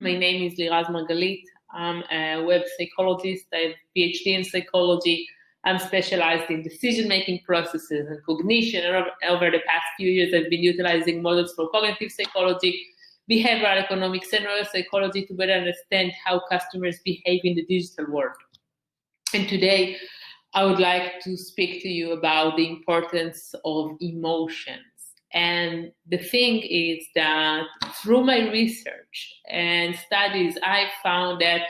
My name is Liraz Margalit. I'm a web psychologist. I have a PhD in psychology. I'm specialized in decision-making processes and cognition. And over the past few years, I've been utilizing models for cognitive psychology, behavioral economics, and neuropsychology to better understand how customers behave in the digital world. And today, I would like to speak to you about the importance of emotions. And the thing is that through my research and studies, I found that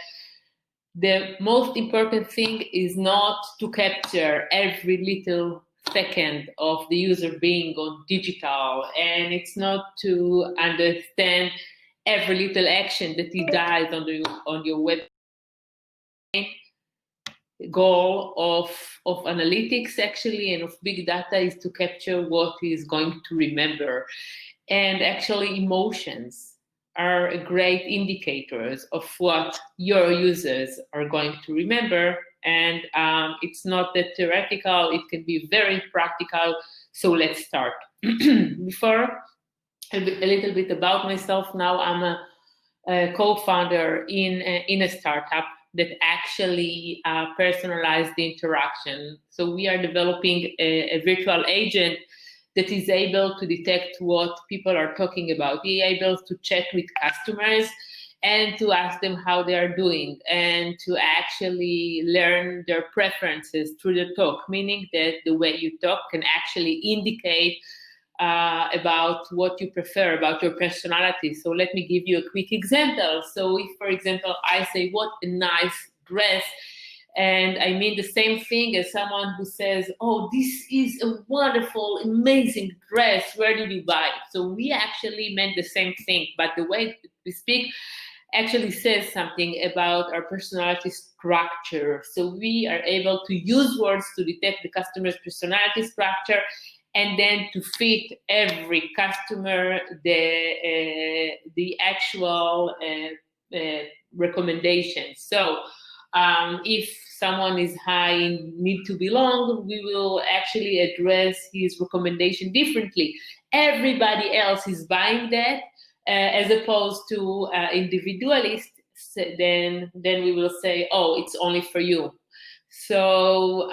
the most important thing is not to capture every little second of the user being on digital, and it's not to understand every little action that he does on your web. Goal of analytics actually and of big data is to capture what he's going to remember. And actually emotions are great indicators of what your users are going to remember. And it's not that theoretical, it can be very practical. So let's start. Before, a little bit about myself. Now I'm a co-founder in a startup that actually personalize the interaction. So we are developing a virtual agent that is able to detect what people are talking about, be able to chat with customers and to ask them how they are doing and to actually learn their preferences through the talk, meaning that the way you talk can actually indicate about what you prefer, about your personality. So let me give you a quick example. So if, for example, I say, what a nice dress, and I mean the same thing as someone who says, oh, this is a wonderful, amazing dress, where did you buy it? So we actually meant the same thing, but the way we speak actually says something about our personality structure. So we are able to use words to detect the customer's personality structure and then to fit every customer the actual recommendations. So if someone is high in need to belong, we will actually address his recommendation differently. Everybody else is buying that, as opposed to individualists. Then we will say, oh, it's only for you. So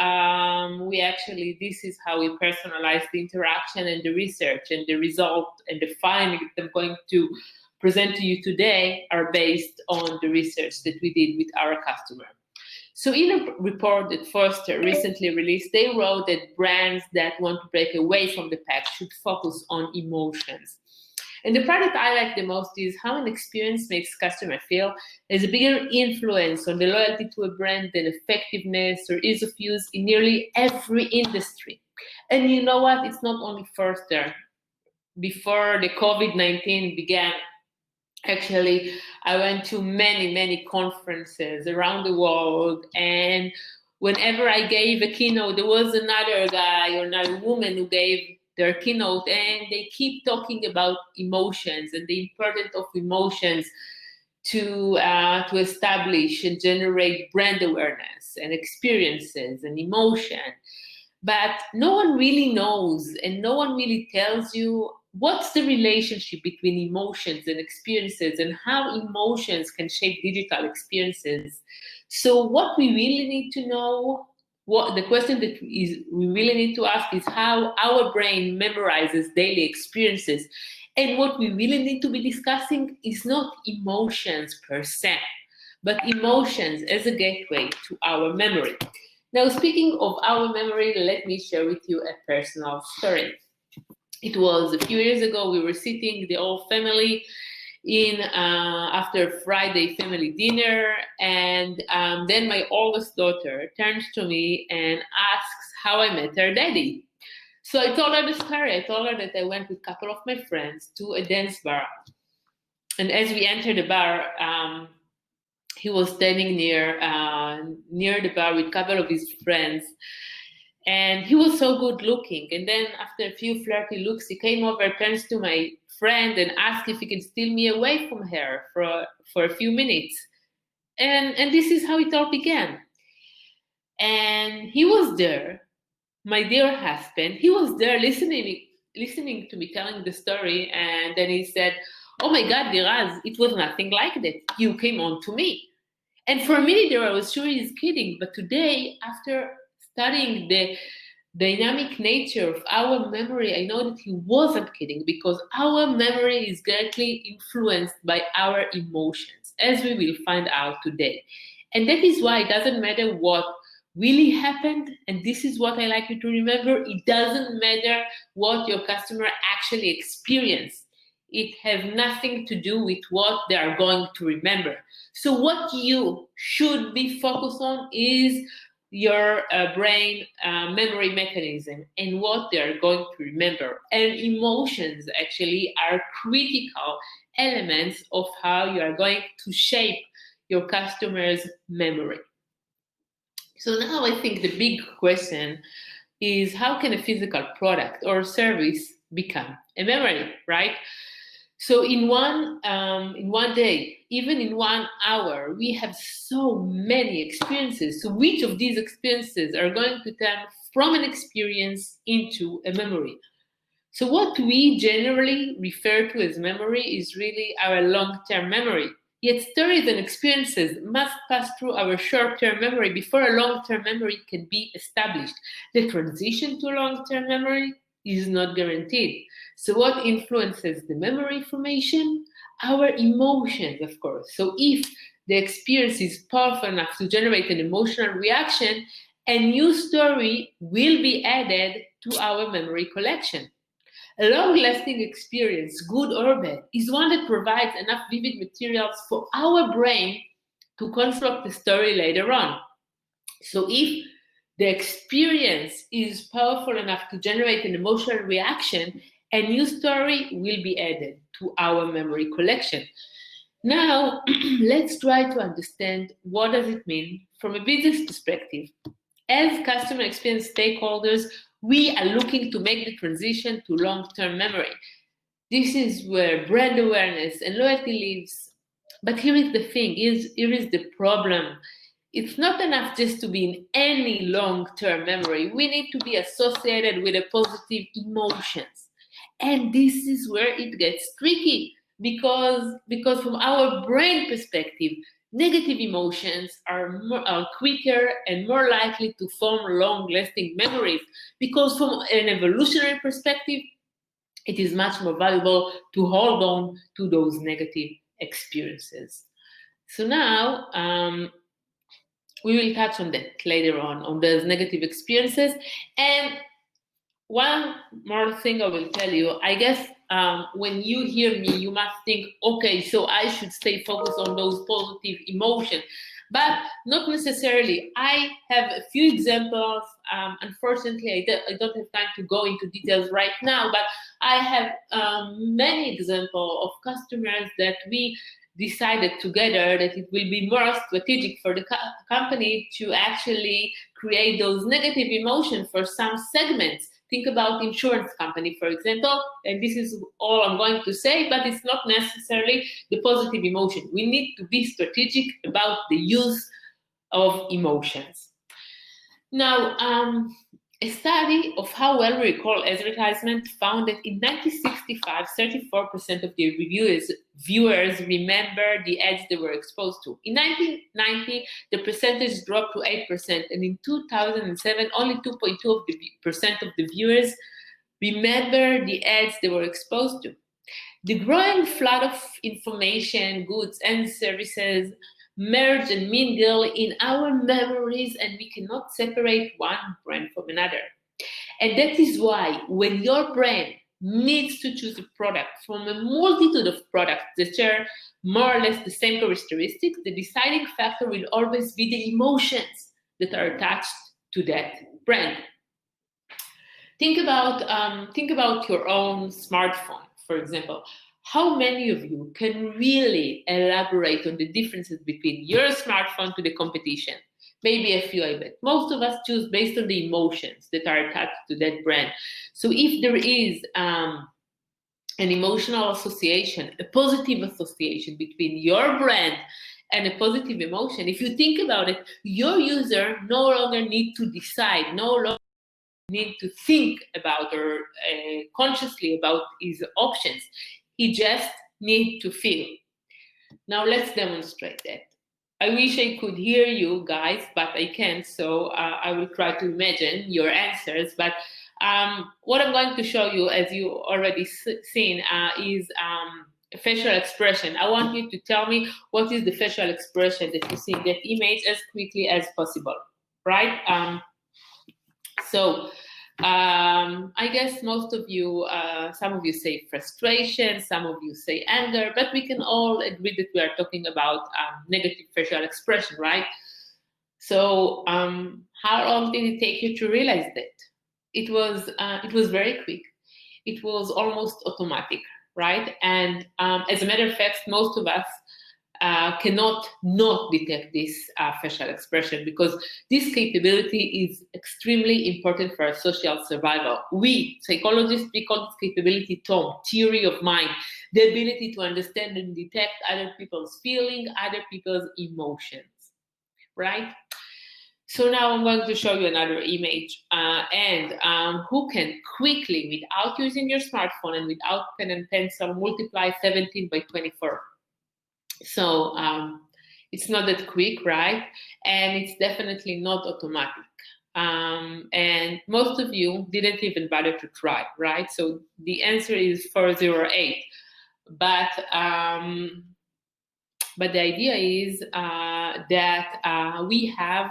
this is how we personalize the interaction and the research, and the result and the findings that I'm going to present to you today are based on the research that we did with our customer. So in a report that Forrester recently released, they wrote that brands that want to break away from the pack should focus on emotions. And the part that I like the most is how an experience makes customer feel has a bigger influence on the loyalty to a brand than effectiveness or ease of use in nearly every industry. And you know what? It's not only Forrester. Before the COVID-19 began, actually, I went to many conferences around the world, and whenever I gave a keynote, there was another guy or another woman who gave their keynote, and they keep talking about emotions and the importance of emotions to establish and generate brand awareness and experiences and emotion. But no one really knows, and no one really tells you what's the relationship between emotions and experiences and how emotions can shape digital experiences. So what we really need to know, what the question that we really need to ask is how our brain memorizes daily experiences. And what we really need to be discussing is not emotions per se, but emotions as a gateway to our memory. Now, speaking of our memory, let me share with you a personal story. It was a few years ago. We were sitting, the whole family, in after Friday family dinner, and then my oldest daughter turns to me and asks how I met her daddy. So I told her the story. I told her that I went with a couple of my friends to a dance bar, and as we entered the bar, he was standing near the bar with a couple of his friends. And he was so good looking. And then after a few flirty looks, he came over, turns to my friend and asked if he could steal me away from her for a few minutes. And this is how it all began. And he was there, my dear husband, he was there listening to me telling the story. And then he said, oh my God, Liraz, it was nothing like that. You came on to me. And for a minute there, I was sure he's kidding. But today, after studying the dynamic nature of our memory, I know that he wasn't kidding, because our memory is directly influenced by our emotions, as we will find out today. And that is why it doesn't matter what really happened, and this is what I like you to remember, it doesn't matter what your customer actually experienced. It has nothing to do with what they are going to remember. So what you should be focused on is your brain memory mechanism and what they're going to remember. And emotions actually are critical elements of how you are going to shape your customer's memory. So now I think the big question is, how can a physical product or service become a memory, right? So in one day, even in 1 hour, we have so many experiences. So which of these experiences are going to turn from an experience into a memory? So what we generally refer to as memory is really our long-term memory. Yet stories and experiences must pass through our short-term memory before a long-term memory can be established. The transition to long-term memory is not guaranteed. So what influences the memory formation? Our emotions, of course. So if the experience is powerful enough to generate an emotional reaction, a new story will be added to our memory collection. A long-lasting experience, good or bad, is one that provides enough vivid materials for our brain to construct the story later on. So if the experience is powerful enough to generate an emotional reaction, a new story will be added to our memory collection. Now, let's try to understand what does it mean from a business perspective. As customer experience stakeholders, we are looking to make the transition to long-term memory. This is where brand awareness and loyalty lives. But here is the thing, here is the problem. It's not enough just to be in any long-term memory. We need to be associated with a positive emotions. And this is where it gets tricky, because from our brain perspective, negative emotions are quicker and more likely to form long-lasting memories, because from an evolutionary perspective, it is much more valuable to hold on to those negative experiences. So now, we will touch on that later on those negative experiences. And one more thing I will tell you, I guess when you hear me, you must think, okay, so I should stay focused on those positive emotions. But not necessarily. I have a few examples. Unfortunately, I don't have time to go into details right now, but I have many examples of customers that we decided together that it will be more strategic for the company to actually create those negative emotions for some segments. Think about insurance company, for example, and this is all I'm going to say, but it's not necessarily the positive emotion. We need to be strategic about the use of emotions. Now, a study of how well we recall advertisement found that in 1965, 34% of the viewers remember the ads they were exposed to. In 1990, the percentage dropped to 8%, and in 2007, only 2.2% of the viewers remember the ads they were exposed to. The growing flood of information, goods, and services merge and mingle in our memories, and we cannot separate one brand from another. And that is why when your brand needs to choose a product from a multitude of products that share more or less the same characteristics, the deciding factor will always be the emotions that are attached to that brand. Think about your own smartphone, for example. How many of you can really elaborate on the differences between your smartphone to the competition? Maybe a few, I bet. Most of us choose based on the emotions that are attached to that brand. So if there is an emotional association, a positive association between your brand and a positive emotion, if you think about it, your user no longer need to decide, no longer need to think about or consciously about his options. He just need to feel. Now let's demonstrate that. I wish I could hear you guys, but I can't, so I will try to imagine your answers. But what I'm going to show you, as you already seen, is facial expression. I want you to tell me what is the facial expression that you see in that image as quickly as possible, right? So I guess most of you, some of you say frustration, some of you say anger, but we can all agree that we are talking about negative facial expression, right? So how long did it take you to realize that? It was very quick. It was almost automatic, right? And as a matter of fact, most of us cannot not detect this facial expression, because this capability is extremely important for our social survival. We psychologists, we call this capability TOM, theory of mind, the ability to understand and detect other people's feelings, other people's emotions, right? So now I'm going to show you another image, and who can quickly, without using your smartphone and without pen and pencil, multiply 17 by 24. So it's not that quick, right? And it's definitely not automatic. And most of you didn't even bother to try, right? So the answer is 408. But the idea is that we have,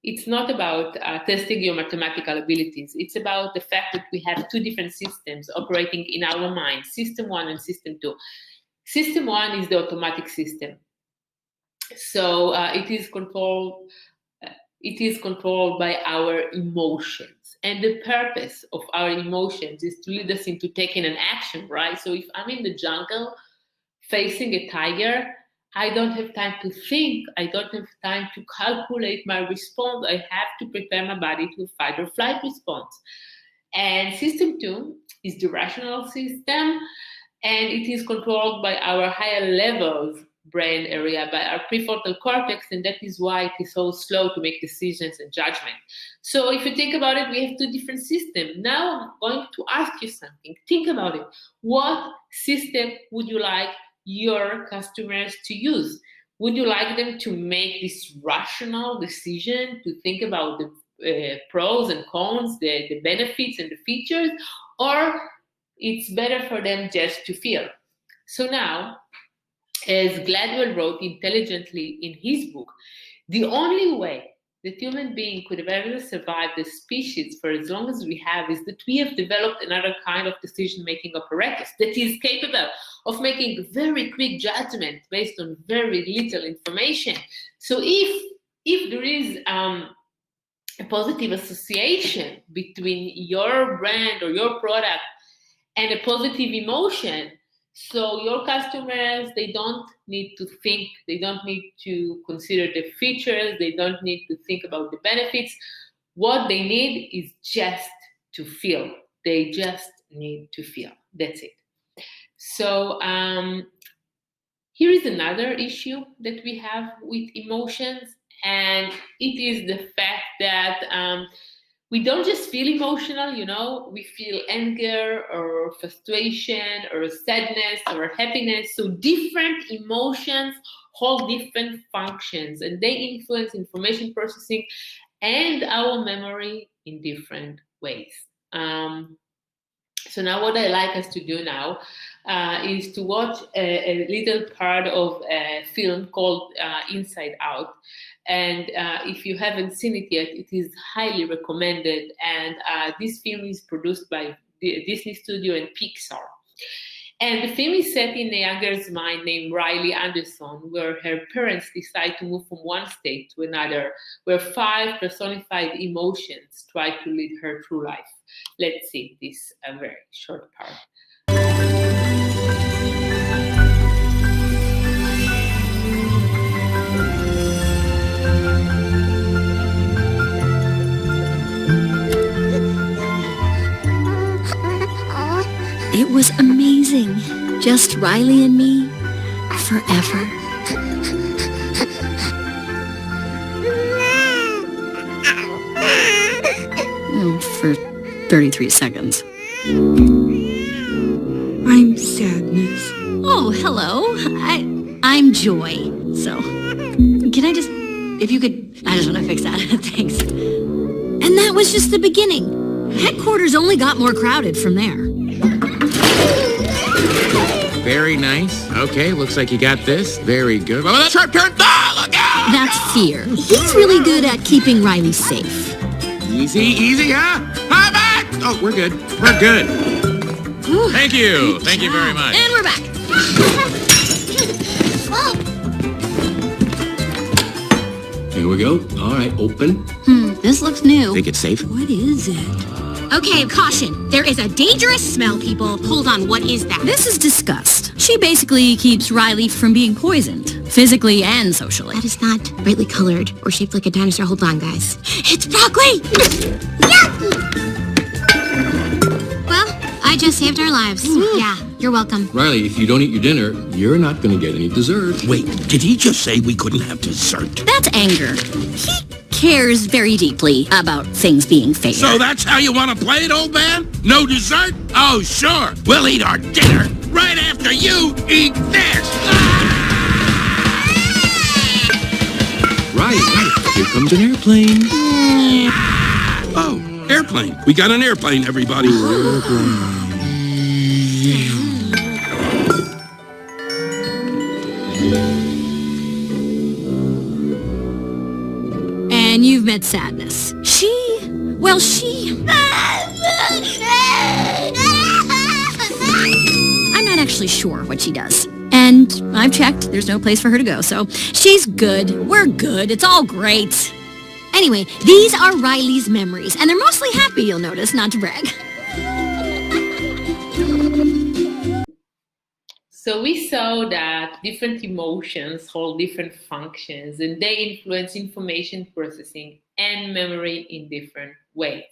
it's not about testing your mathematical abilities. It's about the fact that we have two different systems operating in our mind, system 1 and system 2. System 1 is the automatic system. So it is controlled by our emotions. And the purpose of our emotions is to lead us into taking an action, right? So if I'm in the jungle facing a tiger, I don't have time to think. I don't have time to calculate my response. I have to prepare my body to a fight or flight response. And system 2 is the rational system, and it is controlled by our higher levels brain area, by our prefrontal cortex, and that is why it is so slow to make decisions and judgment. So if you think about it, we have two different systems. Now I'm going to ask you something. Think about it. What system would you like your customers to use? Would you like them to make this rational decision, to think about the pros and cons, the benefits and the features, or it's better for them just to feel? So now, as Gladwell wrote intelligently in his book, the only way that human being could have ever survived the species for as long as we have is that we have developed another kind of decision-making apparatus that is capable of making very quick judgment based on very little information. So if there is a positive association between your brand or your product and a positive emotion, so your customers, they don't need to think, they don't need to consider the features, they don't need to think about the benefits. What they need is just to feel. They just need to feel. That's it. So here is another issue that we have with emotions, and it is the fact that we don't just feel emotional, we feel anger or frustration or sadness or happiness. So different emotions hold different functions, and they influence information processing and our memory in different ways. So now what I like us to do now is to watch a little part of a film called Inside Out. And if you haven't seen it yet, it is highly recommended. And this film is produced by Disney Studio and Pixar. And the film is set in a young girl's mind named Riley Anderson, where her parents decide to move from one state to another, where 5 personified emotions try to lead her through life. Let's see this very short part. It was amazing. Just Riley and me forever. For 33 seconds. I'm sadness. Oh, Oh, hello. I'm Joy. So, can I just, if you could, I just want to fix that. Thanks. And that was just the beginning. Headquarters only got more crowded from there. Very nice. Okay, looks like you got this. Very good. Oh, that's our turn. Ah, look out! That's Fear. He's really good at keeping Riley safe. Easy, huh? Hi, back! Oh, we're good. We're good. Whew, Thank you. good Thank you job. very much. And we're back. Here we go. All right, open. This looks new. Think it's safe? What is it? Okay, caution. There is a dangerous smell, people. Hold on, what is that? This is disgust. She basically keeps Riley from being poisoned, physically and socially. That is not brightly colored or shaped like a dinosaur. Hold on, guys. It's broccoli! Well, I just saved our lives. Yeah, you're welcome. Riley, if you don't eat your dinner, you're not going to get any dessert. Wait, did he just say we couldn't have dessert? That's anger. He cares very deeply about things being fair. So that's how you want to play it, old man? No dessert? Oh, sure. We'll eat our dinner right after you eat this. Right. Here comes an airplane. Oh, airplane. We got an airplane, everybody. And you've met Sadness. She... I'm not actually sure what she does. And I've checked. There's no place for her to go. So she's good. We're good. It's all great. Anyway, these are Riley's memories. And they're mostly happy, you'll notice, not to brag. So we saw that different emotions hold different functions and they influence information processing and memory in different ways.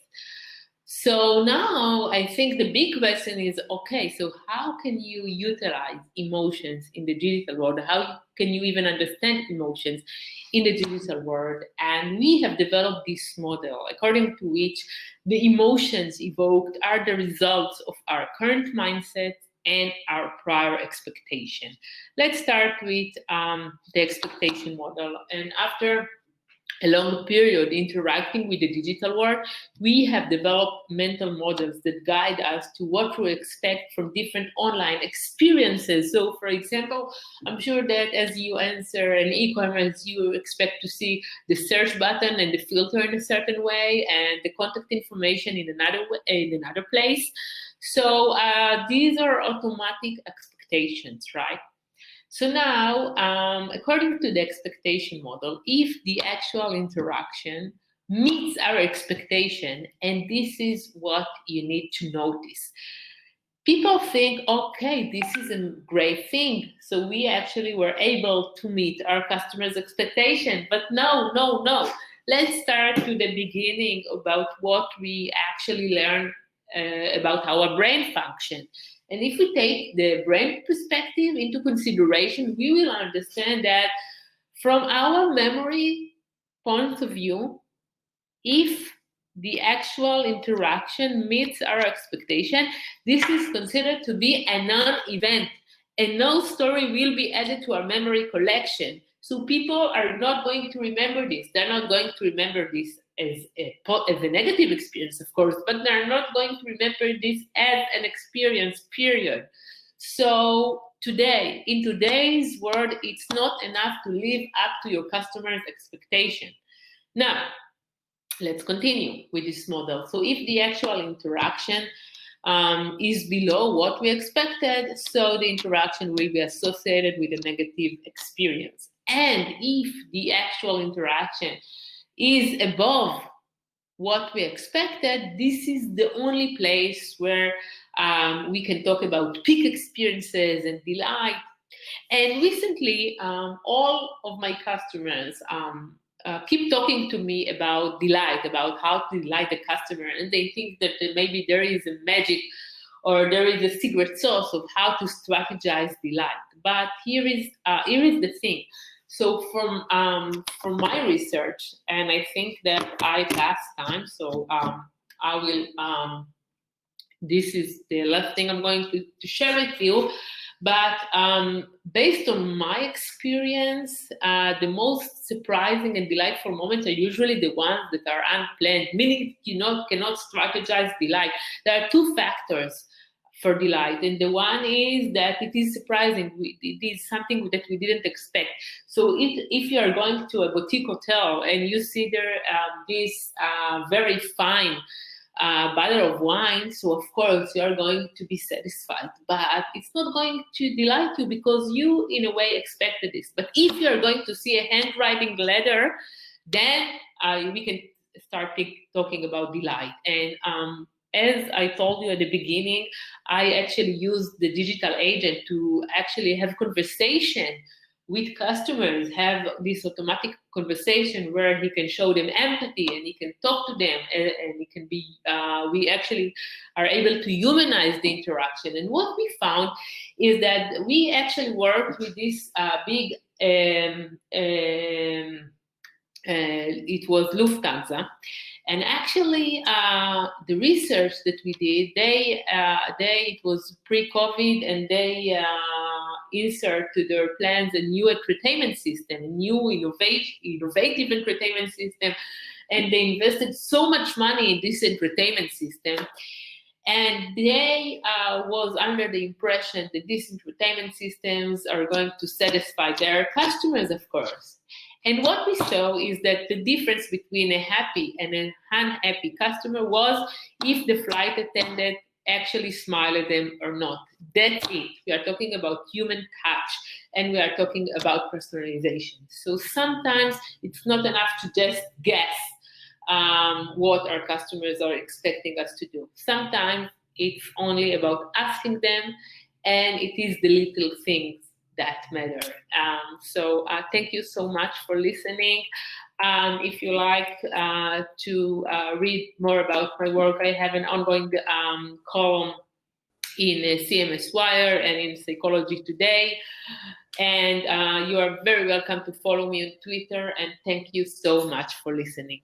So now I think the big question is, okay, so how can you utilize emotions in the digital world? How can you even understand emotions in the digital world? And we have developed this model according to which the emotions evoked are the results of our current mindset and our prior expectation. Let's start with the expectation model. And after a long period interacting with the digital world, we have developed mental models that guide us to what to expect from different online experiences. So for example, I'm sure that as you answer an e-commerce, you expect to see the search button and the filter in a certain way and the contact information in another place. So these are automatic expectations, right? So now, according to the expectation model, if the actual interaction meets our expectation, and this is what you need to notice, people think, okay, this is a great thing. So we actually were able to meet our customers' expectation. But no. Let's start to the beginning about what we actually learned about how our brain functions. And if we take the brain perspective into consideration, we will understand that from our memory point of view, if the actual interaction meets our expectation, this is considered to be a non-event, and no story will be added to our memory collection. So people are not going to remember this. They're not going to remember this as a negative experience, of course, but they're not going to remember this as an experience, period. So today, in today's world, it's not enough to live up to your customer's expectation. Now, let's continue with this model. So if the actual interaction is below what we expected, so the interaction will be associated with a negative experience. And if the actual interaction is above what we expected, this is the only place where we can talk about peak experiences and delight. And recently, all of my customers keep talking to me about delight, about how to delight the customer, and they think that maybe there is a magic or there is a secret sauce of how to strategize delight. But here is the thing. So from my research, and I think that I passed time, so I will. This is the last thing I'm going to share with you. But based on my experience, the most surprising and delightful moments are usually the ones that are unplanned, meaning you cannot strategize delight. There are two factors for delight, and the one is that it is surprising. It is something that we didn't expect. So if you are going to a boutique hotel and you see there this very fine bottle of wine, so of course you are going to be satisfied, but it's not going to delight you because you in a way expected this. But if you are going to see a handwriting letter, then we can start talking about delight. And as I told you at the beginning, I actually used the digital agent to actually have conversation with customers, have this automatic conversation where he can show them empathy and he can talk to them, and it can be, we actually are able to humanize the interaction. And what we found is that we actually worked with this big, it was Lufthansa. And actually, the research that we did, it was pre-COVID, and they insert to their plans a new entertainment system, a new innovative entertainment system, and they invested so much money in this entertainment system. And they was under the impression that these entertainment systems are going to satisfy their customers, of course. And what we saw is that the difference between a happy and an unhappy customer was if the flight attendant actually smiled at them or not. That's it. We are talking about human touch, and we are talking about personalization. So sometimes it's not enough to just guess what our customers are expecting us to do. Sometimes it's only about asking them, and it is the little things that matter. So thank you so much for listening. If you like to read more about my work, I have an ongoing column in CMS Wire and in Psychology Today. And you are very welcome to follow me on Twitter. And thank you so much for listening.